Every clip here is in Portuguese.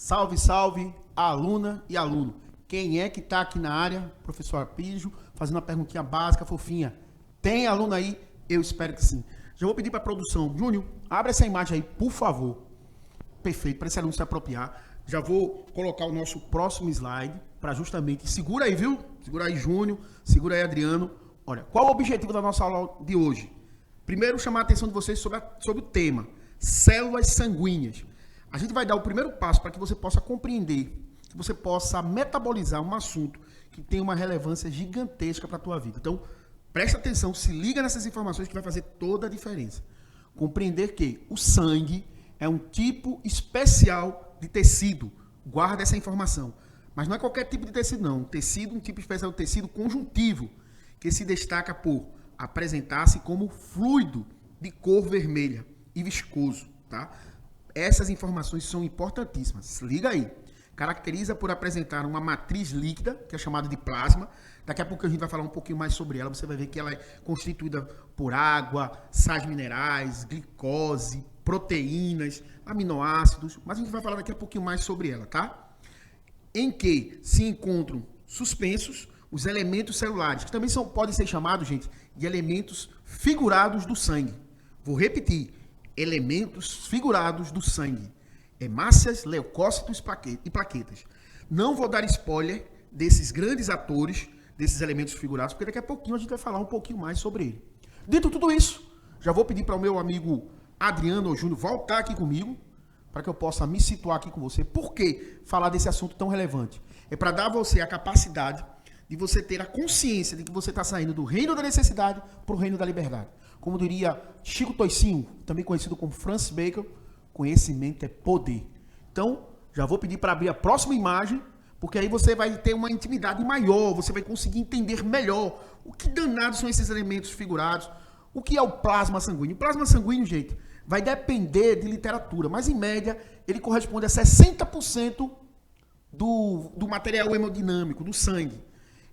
Salve, salve, aluna e aluno. Quem é que está aqui na área? Professor Aprígio, fazendo uma perguntinha básica, fofinha. Tem aluno aí? Eu espero que sim. Já vou pedir para a produção. Júnior, abre essa imagem aí, por favor. Perfeito, para esse aluno se apropriar. Já vou colocar o nosso próximo slide para justamente... Segura aí, viu? Segura aí, Júnior. Segura aí, Adriano. Olha, qual o objetivo da nossa aula de hoje? Primeiro, chamar a atenção de vocês sobre o tema. Células sanguíneas. A gente vai dar o primeiro passo para que você possa compreender, que você possa metabolizar um assunto que tem uma relevância gigantesca para a tua vida. Então, presta atenção, se liga nessas informações que vai fazer toda a diferença. Compreender que o sangue é um tipo especial de tecido. Guarda essa informação. Mas não é qualquer tipo de tecido, não. Um tipo especial de tecido conjuntivo, que se destaca por apresentar-se como fluido de cor vermelha e viscoso, tá? Essas informações são importantíssimas. Se liga aí. Caracteriza por apresentar uma matriz líquida, que é chamada de plasma. Daqui a pouco a gente vai falar um pouquinho mais sobre ela. Você vai ver que ela é constituída por água, sais minerais, glicose, proteínas, aminoácidos. Mas a gente vai falar daqui a pouquinho mais sobre ela, tá? Em que se encontram suspensos os elementos celulares, que também podem ser chamados, gente, de elementos figurados do sangue. Vou repetir. Elementos figurados do sangue. Hemácias, leucócitos e plaquetas. Não vou dar spoiler desses grandes atores, desses elementos figurados, porque daqui a pouquinho a gente vai falar um pouquinho mais sobre ele. Dito tudo isso, já vou pedir para o meu amigo Adriano ou Júnior voltar aqui comigo, para que eu possa me situar aqui com você. Por que falar desse assunto tão relevante? É para dar a você a capacidade de você ter a consciência de que você está saindo do reino da necessidade para o reino da liberdade. Como diria Chico Toicinho, também conhecido como Francis Bacon, conhecimento é poder. Então, já vou pedir para abrir a próxima imagem, porque aí você vai ter uma intimidade maior, você vai conseguir entender melhor o que danados são esses elementos figurados, o que é o plasma sanguíneo. O plasma sanguíneo, gente, vai depender de literatura, mas em média ele corresponde a 60% do material hemodinâmico, do sangue.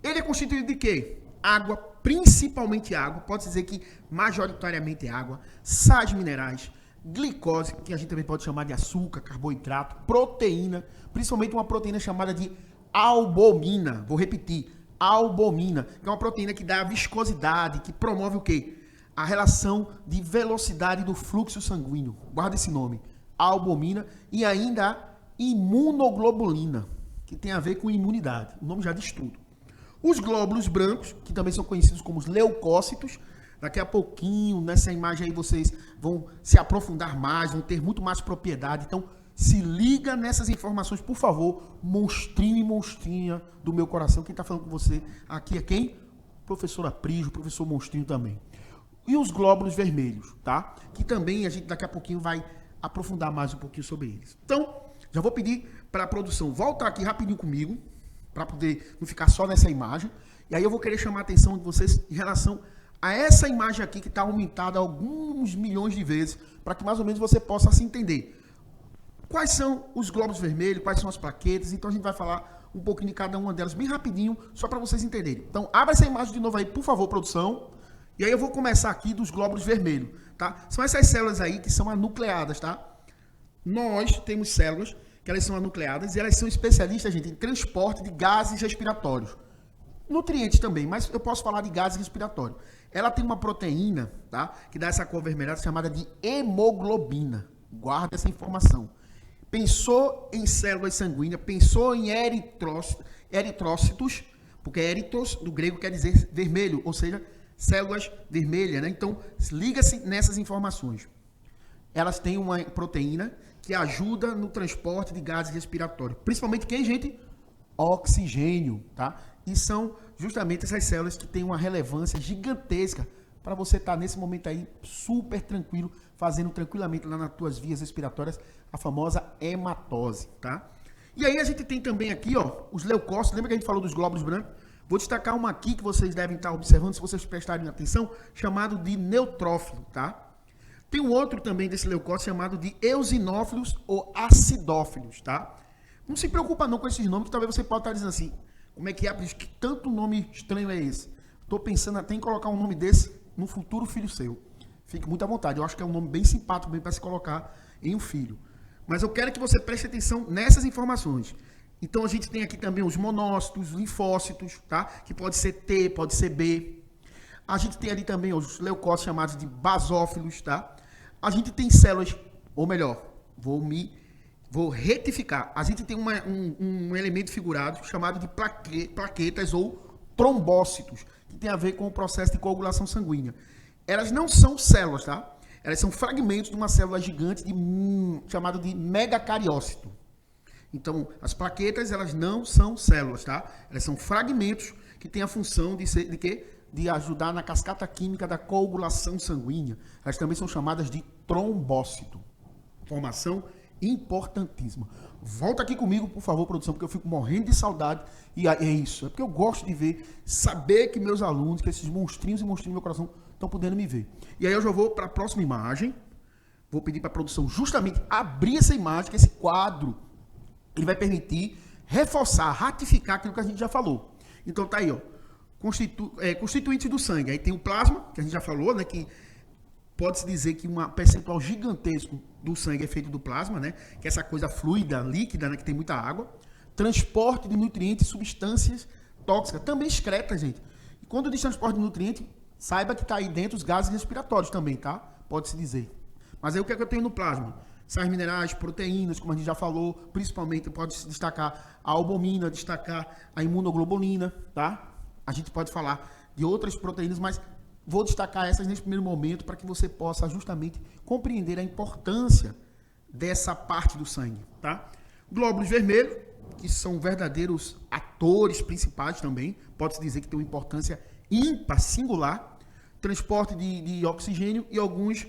Ele é constituído de quê? Água, principalmente água, pode dizer que majoritariamente é água, sais minerais, glicose, que a gente também pode chamar de açúcar, carboidrato, proteína, principalmente uma proteína chamada de albumina. Vou repetir, albumina, que é uma proteína que dá a viscosidade, que promove o quê? A relação de velocidade do fluxo sanguíneo. Guarda esse nome, albumina, e ainda a imunoglobulina, que tem a ver com imunidade. O nome já diz tudo. Os glóbulos brancos, que também são conhecidos como os leucócitos, daqui a pouquinho, nessa imagem aí, vocês vão se aprofundar mais, vão ter muito mais propriedade. Então, se liga nessas informações, por favor, monstrinho e monstrinha do meu coração. Quem está falando com você aqui é quem? Professor Aprígio, professor Monstrinho também. E os glóbulos vermelhos, tá? Que também a gente daqui a pouquinho vai aprofundar mais um pouquinho sobre eles. Então, já vou pedir para a produção voltar aqui rapidinho comigo, para poder não ficar só nessa imagem. E aí eu vou querer chamar a atenção de vocês em relação a essa imagem aqui que está aumentada alguns milhões de vezes, para que mais ou menos você possa se entender. Quais são os glóbulos vermelhos, quais são as plaquetas, então a gente vai falar um pouquinho de cada uma delas bem rapidinho, só para vocês entenderem. Então, abra essa imagem de novo aí, por favor, produção. E aí eu vou começar aqui dos glóbulos vermelhos, tá? São essas células aí que são anucleadas, tá? Nós temos células que elas são anucleadas e elas são especialistas, gente, em transporte de gases respiratórios. Nutrientes também, mas eu posso falar de gases respiratórios. Ela tem uma proteína, tá, que dá essa cor avermelhada chamada de hemoglobina. Guarda essa informação. Pensou em células sanguíneas, pensou em eritrócitos, porque eritros do grego quer dizer vermelho, ou seja, células vermelhas, né? Então, liga-se nessas informações. Elas têm uma proteína que ajuda no transporte de gases respiratórios. Principalmente quem, gente? Oxigênio, tá? E são justamente essas células que têm uma relevância gigantesca para você estar nesse momento aí super tranquilo, fazendo tranquilamente lá nas tuas vias respiratórias a famosa hematose, tá? E aí a gente tem também aqui, ó, os leucócitos. Lembra que a gente falou dos glóbulos brancos? Vou destacar uma aqui que vocês devem estar observando, se vocês prestarem atenção, chamado de neutrófilo, tá? Tem um outro também desse leucócito chamado de eosinófilos ou acidófilos, tá? Não se preocupa não com esses nomes, que talvez você possa estar dizendo assim, como é que é, que tanto nome estranho é esse? Estou pensando até em colocar um nome desse no futuro filho seu. Fique muito à vontade, eu acho que é um nome bem simpático bem para se colocar em um filho. Mas eu quero que você preste atenção nessas informações. Então a gente tem aqui também os monócitos, linfócitos, tá? Que pode ser T, pode ser B. A gente tem ali também os leucócitos chamados de basófilos, tá? A gente tem células, ou melhor, vou retificar. A gente tem um elemento figurado chamado de plaquetas ou trombócitos, que tem a ver com o processo de coagulação sanguínea. Elas não são células, tá? Elas são fragmentos de uma célula gigante chamada de megacariócito. Então, as plaquetas, elas não são células, tá? Elas são fragmentos que têm a função de ser, de quê? De ajudar na cascata química da coagulação sanguínea. Elas também são chamadas de trombócito. Informação importantíssima. Volta aqui comigo, por favor, produção, porque eu fico morrendo de saudade. E é isso. É porque eu gosto de ver, saber que meus alunos, que esses monstrinhos e monstrinhos do meu coração estão podendo me ver. E aí eu já vou para a próxima imagem. Vou pedir para a produção justamente abrir essa imagem, que esse quadro ele vai permitir reforçar, ratificar aquilo que a gente já falou. Então tá aí, ó. Constituintes do sangue. Aí tem o plasma, que a gente já falou, né? Que pode-se dizer que um percentual gigantesco do sangue é feito do plasma, né? Que é essa coisa fluida, líquida, né? Que tem muita água. Transporte de nutrientes e substâncias tóxicas. Também excreta, gente. E quando diz transporte de nutrientes, saiba que tá aí dentro os gases respiratórios também, tá? Pode-se dizer. Mas aí o que é que eu tenho no plasma? Sais minerais, proteínas, como a gente já falou, principalmente pode-se destacar a albumina, destacar a imunoglobulina, tá? A gente pode falar de outras proteínas, mas vou destacar essas nesse primeiro momento para que você possa justamente compreender a importância dessa parte do sangue, tá? Glóbulos vermelhos, que são verdadeiros atores principais também, pode-se dizer que tem uma importância ímpar, singular, transporte de oxigênio e alguns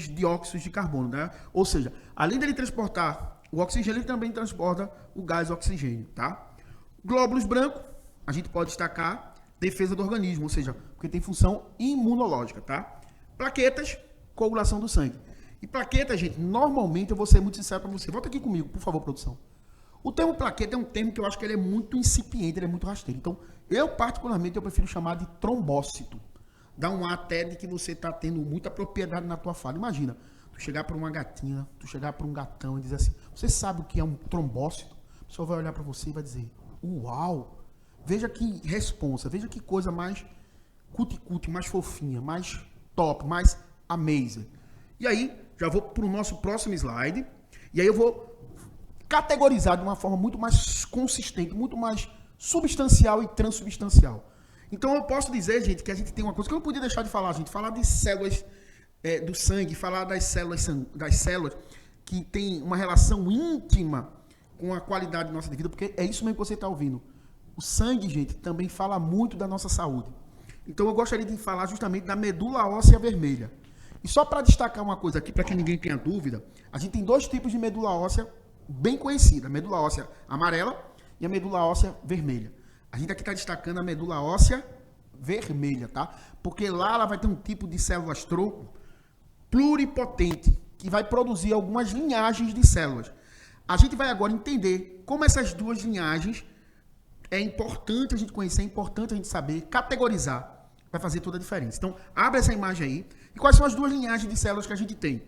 dióxidos de carbono, né? Ou seja, além dele transportar o oxigênio, ele também transporta o gás oxigênio, tá? Glóbulos brancos, a gente pode destacar defesa do organismo, ou seja, porque tem função imunológica, tá? Plaquetas, coagulação do sangue. E plaquetas, gente, normalmente eu vou ser muito sincero para você. Volta aqui comigo, por favor, produção. O termo plaqueta é um termo que eu acho que ele é muito incipiente, ele é muito rasteiro. Então, eu particularmente, eu prefiro chamar de trombócito. Dá um ar até de que você está tendo muita propriedade na tua fala. Imagina, tu chegar para uma gatinha, tu chegar para um gatão e dizer assim, você sabe o que é um trombócito? A pessoa vai olhar para você e vai dizer, uau! Veja que responsa, veja que coisa mais cuti-cuti, mais fofinha, mais top, mais amazing. E aí, já vou para o nosso próximo slide. E aí eu vou categorizar de uma forma muito mais consistente, muito mais substancial e transubstancial. Então eu posso dizer, gente, que a gente tem uma coisa que eu não podia deixar de falar, gente. Falar de células do sangue, falar das células que tem uma relação íntima com a qualidade da nossa vida, porque é isso mesmo que você está ouvindo. O sangue, gente, também fala muito da nossa saúde. Então eu gostaria de falar justamente da medula óssea vermelha. E só para destacar uma coisa aqui, para que ninguém tenha dúvida, a gente tem dois tipos de medula óssea bem conhecida. A medula óssea amarela e a medula óssea vermelha. A gente aqui está destacando a medula óssea vermelha, tá? Porque lá ela vai ter um tipo de células-tronco pluripotente, que vai produzir algumas linhagens de células. A gente vai agora entender como essas duas linhagens é importante a gente conhecer, é importante a gente saber, categorizar, vai fazer toda a diferença. Então, abre essa imagem aí. E quais são as duas linhagens de células que a gente tem?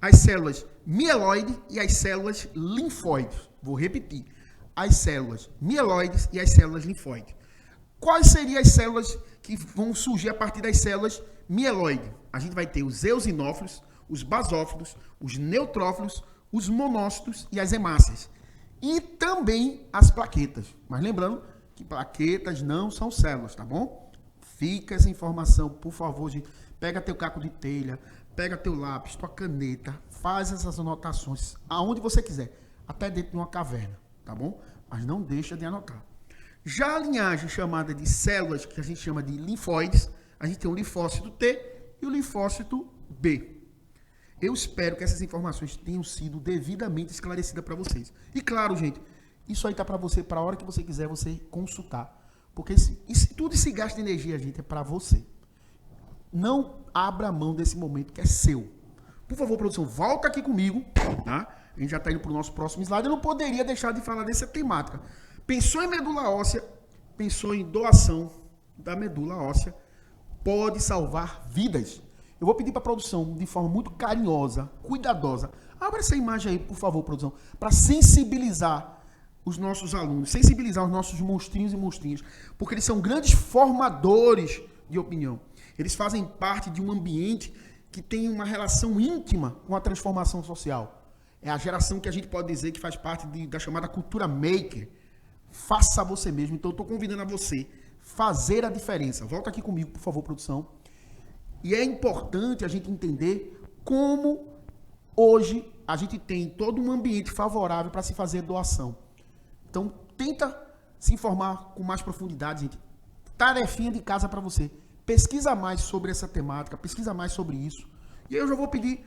As células mieloide e as células linfóides. Vou repetir. As células mieloides e as células linfóides. Quais seriam as células que vão surgir a partir das células mieloides? A gente vai ter os eosinófilos, os basófilos, os neutrófilos, os monócitos e as hemácias. E também as plaquetas. Mas lembrando que plaquetas não são células, tá bom? Fica essa informação, por favor, gente. Pega teu caco de telha, pega teu lápis, tua caneta, faz essas anotações aonde você quiser, até dentro de uma caverna, tá bom? Mas não deixa de anotar. Já a linhagem chamada de células, que a gente chama de linfóides, a gente tem o linfócito T e o linfócito B. Eu espero que essas informações tenham sido devidamente esclarecidas para vocês. E claro, gente, isso aí tá para você, para a hora que você quiser, você consultar. Porque tudo esse gasto de energia, gente, é para você. Não abra mão desse momento que é seu. Por favor, produção, volta aqui comigo, tá? A gente já está indo para o nosso próximo slide. Eu não poderia deixar de falar dessa temática. Pensou em medula óssea, pensou em doação da medula óssea, pode salvar vidas. Eu vou pedir para a produção, de forma muito carinhosa, cuidadosa, abra essa imagem aí, por favor, produção, para sensibilizar os nossos alunos, sensibilizar os nossos monstrinhos e monstrinhas, porque eles são grandes formadores de opinião. Eles fazem parte de um ambiente que tem uma relação íntima com a transformação social. É a geração que a gente pode dizer que faz parte da chamada cultura maker. Faça você mesmo. Então, eu estou convidando a você fazer a diferença. Volta aqui comigo, por favor, produção. E é importante a gente entender como hoje a gente tem todo um ambiente favorável para se fazer doação. Então, tenta se informar com mais profundidade, gente. Tarefinha de casa para você. Pesquisa mais sobre essa temática, pesquisa mais sobre isso. E aí eu já vou pedir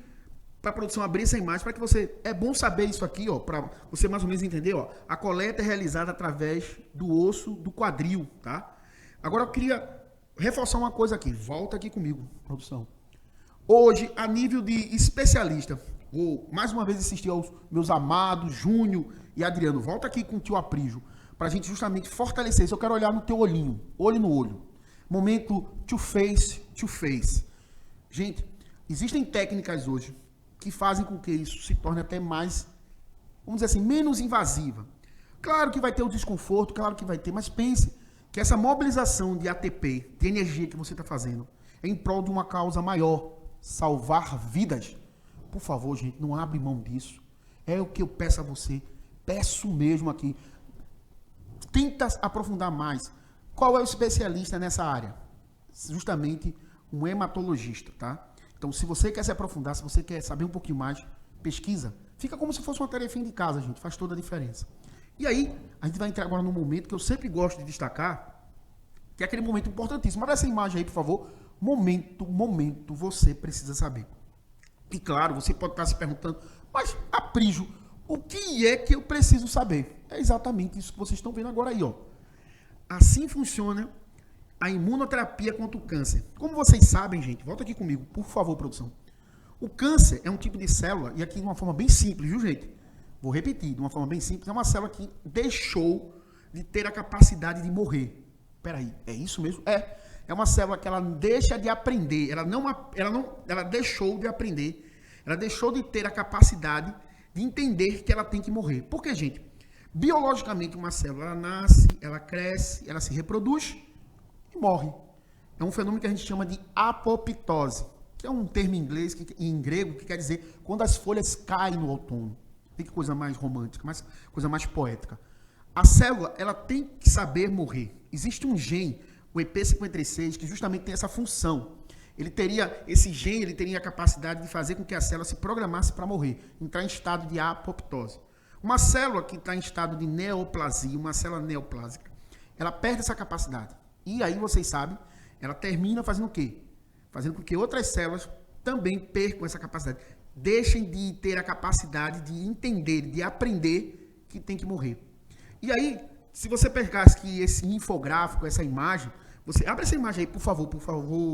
para a produção abrir essa imagem para que você... É bom saber isso aqui, ó, para você mais ou menos entender, ó. A coleta é realizada através do osso do quadril, tá? Agora eu queria reforçar uma coisa aqui. Volta aqui comigo, produção. Hoje, a nível de especialista, vou mais uma vez assistir aos meus amados Júnior e Adriano. Volta aqui com o tio Aprígio, para a gente justamente fortalecer isso. Eu quero olhar no teu olhinho, olho no olho. Momento to face, to face. Gente, existem técnicas hoje que fazem com que isso se torne até mais, vamos dizer assim, menos invasiva. Claro que vai ter o desconforto, claro que vai ter, mas pense que essa mobilização de ATP, de energia que você está fazendo, é em prol de uma causa maior, salvar vidas. Por favor, gente, não abre mão disso. É o que eu peço a você, peço mesmo aqui. Tenta aprofundar mais. Qual é o especialista nessa área? Justamente um hematologista, tá? Então, se você quer se aprofundar, se você quer saber um pouquinho mais, pesquisa. Fica como se fosse uma tarefinha de casa, gente. Faz toda a diferença. E aí, a gente vai entrar agora num momento que eu sempre gosto de destacar, que é aquele momento importantíssimo. Olha essa imagem aí, por favor. Momento, você precisa saber. E claro, você pode estar se perguntando, mas, Aprígio, o que é que eu preciso saber? É exatamente isso que vocês estão vendo agora aí, ó. Assim funciona a imunoterapia contra o câncer. Como vocês sabem, gente, volta aqui comigo, por favor, produção. O câncer é um tipo de célula, e aqui de uma forma bem simples, viu, gente? Vou repetir, de uma forma bem simples, é uma célula que deixou de ter a capacidade de morrer. Peraí, é isso mesmo? É uma célula que ela deixa de aprender, ela deixou de aprender, ela deixou de ter a capacidade de entender que ela tem que morrer. Por quê, gente? Biologicamente, uma célula ela nasce, ela cresce, ela se reproduz e morre. É um fenômeno que a gente chama de apoptose, que é um termo em inglês, em grego, que quer dizer quando as folhas caem no outono. Que coisa mais romântica, coisa mais poética. A célula, ela tem que saber morrer. Existe um gene, o EP56, que justamente tem essa função. Esse gene, ele teria a capacidade de fazer com que a célula se programasse para morrer, entrar em estado de apoptose. Uma célula que está em estado de neoplasia, uma célula neoplásica, ela perde essa capacidade. E aí, vocês sabem, ela termina fazendo o quê? Fazendo com que outras células também percam essa capacidade. Deixem de ter a capacidade de entender, de aprender que tem que morrer. E aí, se você pegasse que esse infográfico, essa imagem, você abre essa imagem aí, por favor,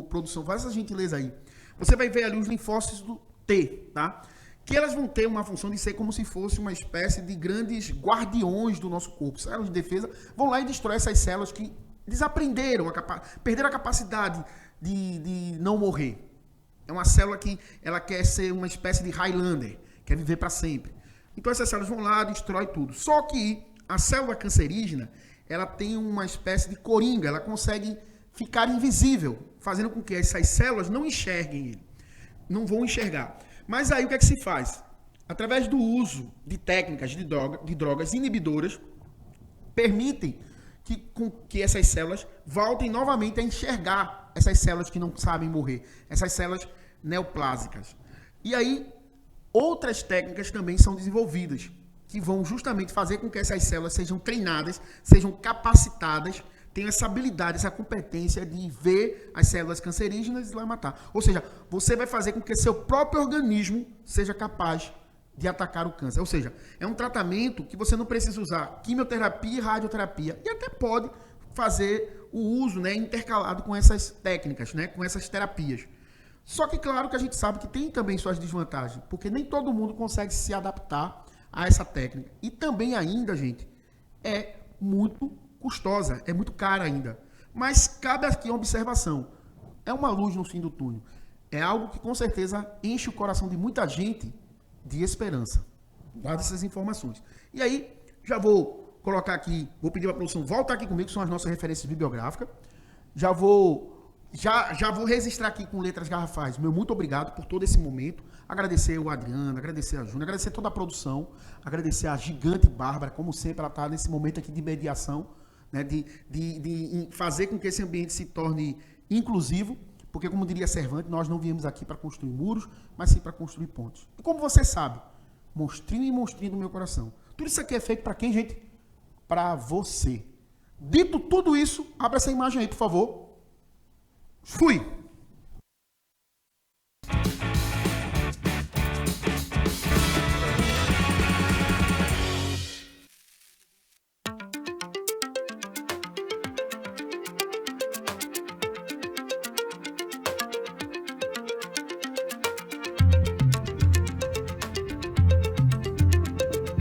produção, faz essa gentileza aí. Você vai ver ali os linfócitos do T, tá? Que elas vão ter uma função de ser como se fosse uma espécie de grandes guardiões do nosso corpo. Células de defesa vão lá e destroem essas células que desaprenderam, perderam a capacidade de não morrer. É uma célula que ela quer ser uma espécie de Highlander, quer viver para sempre. Então essas células vão lá, destrói tudo. Só que a célula cancerígena, ela tem uma espécie de coringa, ela consegue ficar invisível, fazendo com que essas células não enxerguem ele, não vão enxergar. Mas aí o que é que se faz? Através do uso de técnicas de drogas inibidoras, permitem que essas células voltem novamente a enxergar essas células que não sabem morrer, essas células neoplásicas. E aí, outras técnicas também são desenvolvidas, que vão justamente fazer com que essas células sejam treinadas, sejam capacitadas, tenham essa habilidade, essa competência de ver as células cancerígenas e lá matar. Ou seja, você vai fazer com que seu próprio organismo seja capaz de atacar o câncer. Ou seja, é um tratamento que você não precisa usar quimioterapia e radioterapia. E até pode fazer o uso, né, intercalado com essas técnicas, né, com essas terapias. Só que, claro, que a gente sabe que tem também suas desvantagens, porque nem todo mundo consegue se adaptar a essa técnica. E também ainda, gente, é muito custosa, é muito cara ainda. Mas cabe aqui uma observação. É uma luz no fim do túnel. é algo que com certeza enche o coração de muita gente de esperança. Guarda essas informações. E aí, já vou colocar aqui, vou pedir para a produção voltar aqui comigo, que são as nossas referências bibliográficas. Já vou registrar aqui com letras garrafais meu muito obrigado por todo esse momento. Agradecer o Adriano, agradecer a Júnior, agradecer toda a produção, agradecer a gigante Bárbara, como sempre, ela está nesse momento aqui de mediação, né, de fazer com que esse ambiente se torne inclusivo, porque, como diria Cervantes, nós não viemos aqui para construir muros, mas sim para construir pontes. E como você sabe, monstrinho e monstrinho do meu coração. Tudo isso aqui é feito para quem, gente? Para você. Dito tudo isso, abra essa imagem aí, por favor. Fui!